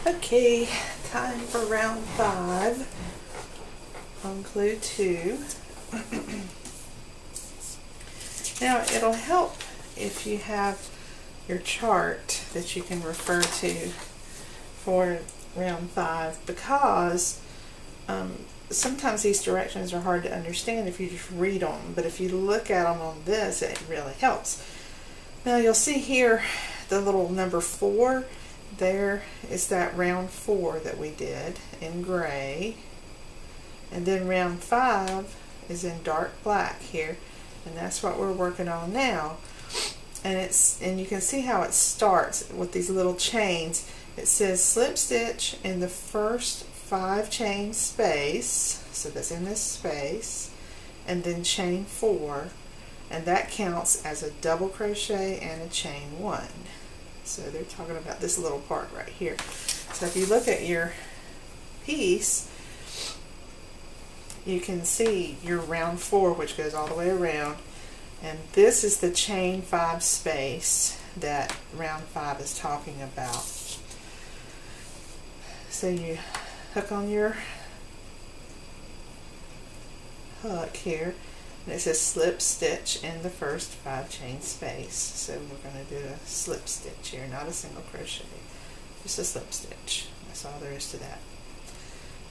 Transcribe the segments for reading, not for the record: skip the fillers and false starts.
Okay, time for round 5 on glue 2. Now it'll help if you have your chart that you can refer to for round 5, because sometimes these directions are hard to understand if you just read them, but if you look at them on this, it really helps. Now you'll see here the little number 4. There is that round 4 that we did in gray, and then round 5 is in dark black here, and that's what we're working on now. And you can see how it starts with these little chains. It says slip stitch in the first 5 chain space, so that's in this space, and then chain 4, and that counts as a double crochet and a chain 1. So they're talking about this little part right here. So if you look at your piece, you can see your round 4, which goes all the way around, and this is the chain 5 space that round 5 is talking about. So you hook on your hook here, and it says slip stitch in the first 5 chain space. So we're going to do a slip stitch here, not a single crochet, just a slip stitch. That's all there is to that.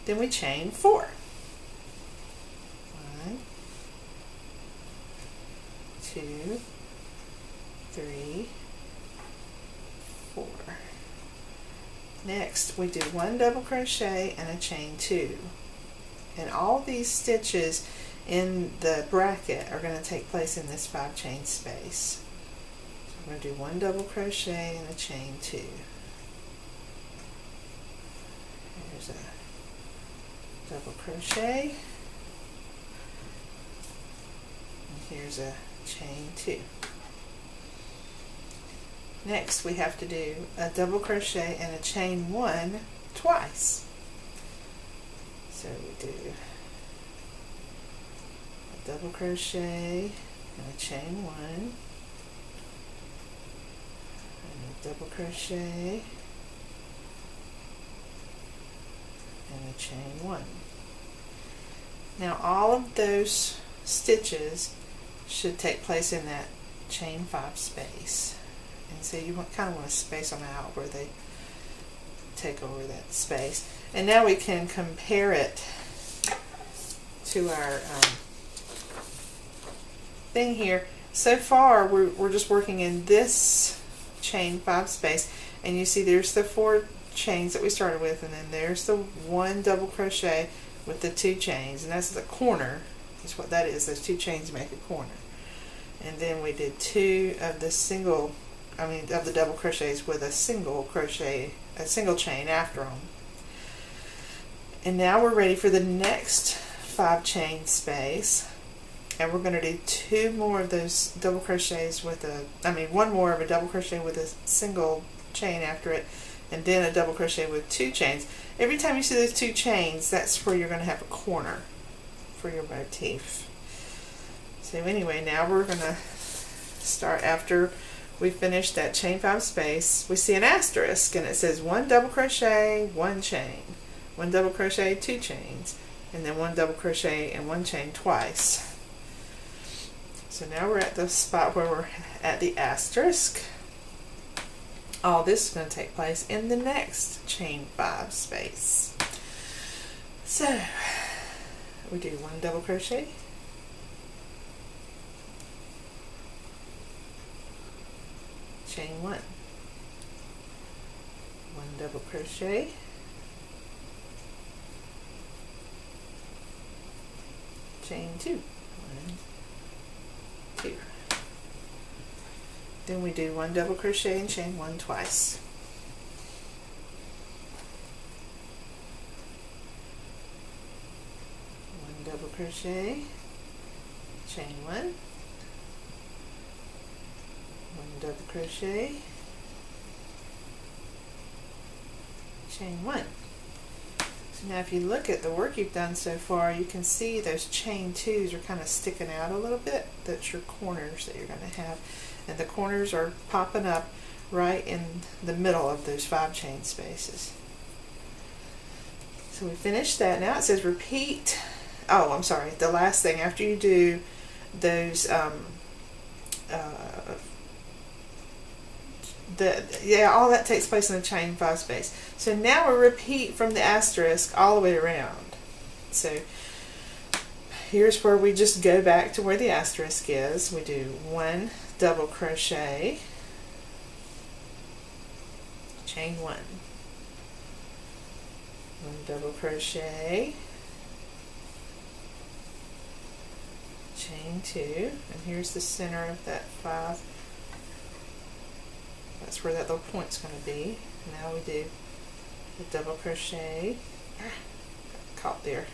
Then we chain 4. 1, 2, 3, 4. Next we do 1 double crochet and a chain 2. And all these stitches in the bracket are going to take place in this 5 chain space. So we're going to do 1 double crochet and a chain 2. Here's a double crochet, and here's a chain 2. Next we have to do a double crochet and a chain 1 twice. So we do a double crochet and a chain 1, and a double crochet and a chain 1. Now all of those stitches should take place in that chain 5 space, and so you kind of want to space them out where they take over that space. And now we can compare it to our thing here. So far we're just working in this chain 5 space, and you see there's the 4 chains that we started with, and then there's the 1 double crochet with the 2 chains, and that's the corner. That's what that is. Those 2 chains make a corner. And then we did 2 of the of the double crochets with a single crochet, a single chain after them. And now we're ready for the next 5 chain space, and we're going to do 2 more of those double crochets with one more of a double crochet with a single chain after it, and then a double crochet with 2 chains. Every time you see those 2 chains, that's where you're going to have a corner for your motif. So anyway, now we're going to start after we finish that chain 5 space. We see an asterisk, and it says 1 double crochet, 1 chain, 1 double crochet, 2 chains, and then 1 double crochet and 1 chain twice. So now we're at the spot where we're at the asterisk. All this is going to take place in the next chain 5 space. So we do 1 double crochet, chain 1, 1 double crochet, chain 2, 1, 2. Then we do 1 double crochet and chain 1 twice. 1 double crochet, chain 1, 1 double crochet, chain 1. So now if you look at the work you've done so far, you can see those chain 2s are kind of sticking out a little bit. That's your corners that you're going to have, and the corners are popping up right in the middle of those 5 chain spaces. So we finished that. Now it says repeat. Oh, I'm sorry. The last thing after you do those, all that takes place in the chain 5 space. So now we repeat from the asterisk all the way around. So here's where we just go back to where the asterisk is. We do 1 double crochet, chain 1. 1 double crochet, chain 2, and here's the center of that 5. That's where that little point's going to be. Now we do the double crochet, got caught there,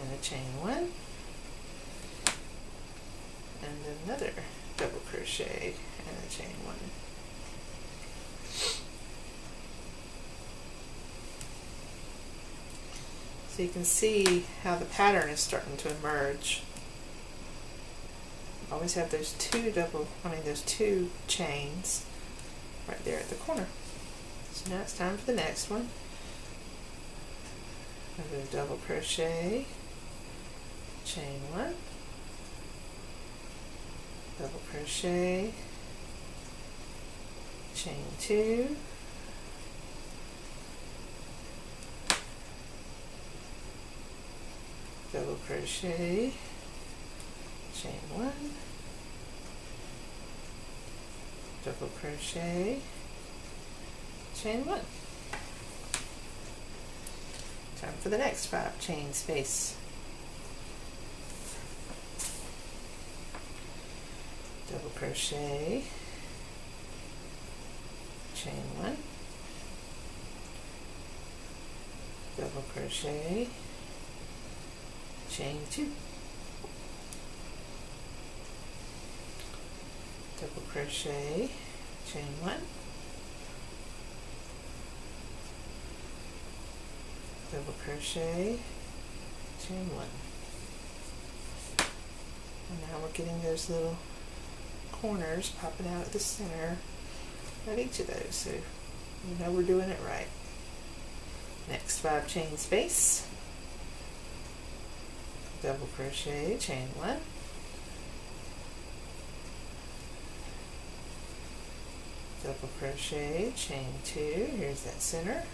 and a chain 1, and another double crochet and a chain 1. So you can see how the pattern is starting to emerge. Always have those those two chains right there at the corner. So now it's time for the next one. I'm going to double crochet, chain 1, double crochet, chain 2, double crochet, chain 1, double crochet, chain 1. Time for the next 5 chain space. Double crochet, chain 1, double crochet, chain 2, double crochet, chain 1, double crochet, chain 1. And now we're getting those little corners popping out at the center of each of those, so you know we're doing it right. Next 5 chain space, double crochet, chain 1, double crochet, chain 2, here's that center,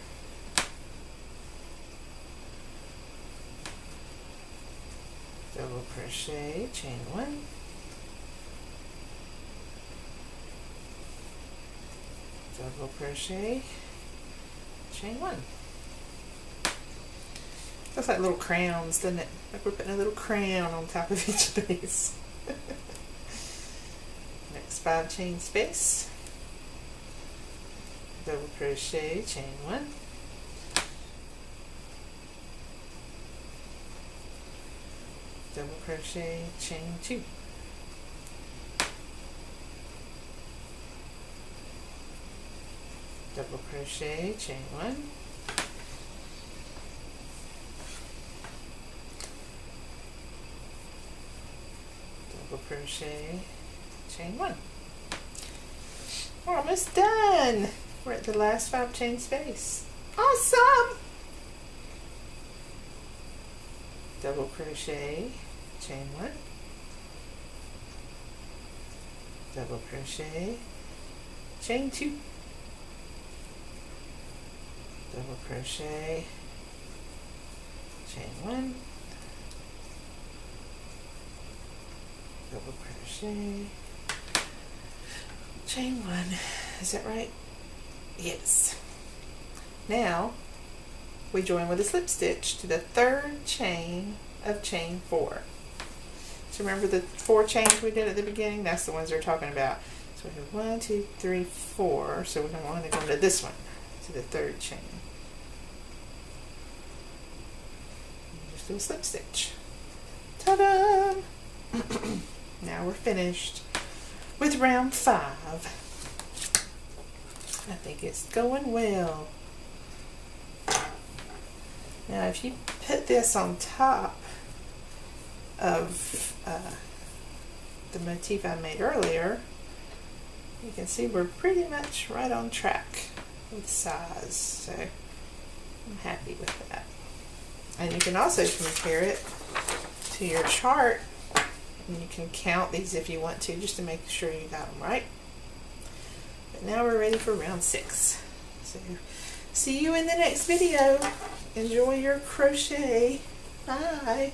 double crochet, chain 1, double crochet, chain 1. Looks like little crowns, doesn't it? Like we're putting a little crown on top of each of these. Next 5 chain space, double crochet, chain 1, double crochet, chain 2, double crochet, chain 1, double crochet, chain 1. We're almost done. We're at the last 5 chain space. Awesome! Double crochet, chain 1, double crochet, chain 2, double crochet, chain 1, double crochet, chain 1. Is that right? Yes. Now we join with a slip stitch to the 3rd chain of chain 4. So remember the 4 chains we did at the beginning? That's the ones they're talking about. So we have 1, 2, 3, 4. So we're going to go to this one, to the 3rd chain. And just do a slip stitch. Ta-da! Now we're finished with round 5. I think it's going well. Now if you put this on top of the motif I made earlier, you can see we're pretty much right on track. with size. So I'm happy with that. And you can also compare it to your chart, and you can count these if you want to, just to make sure you got them right. But now we're ready for round 6. So see you in the next video. Enjoy your crochet. Bye.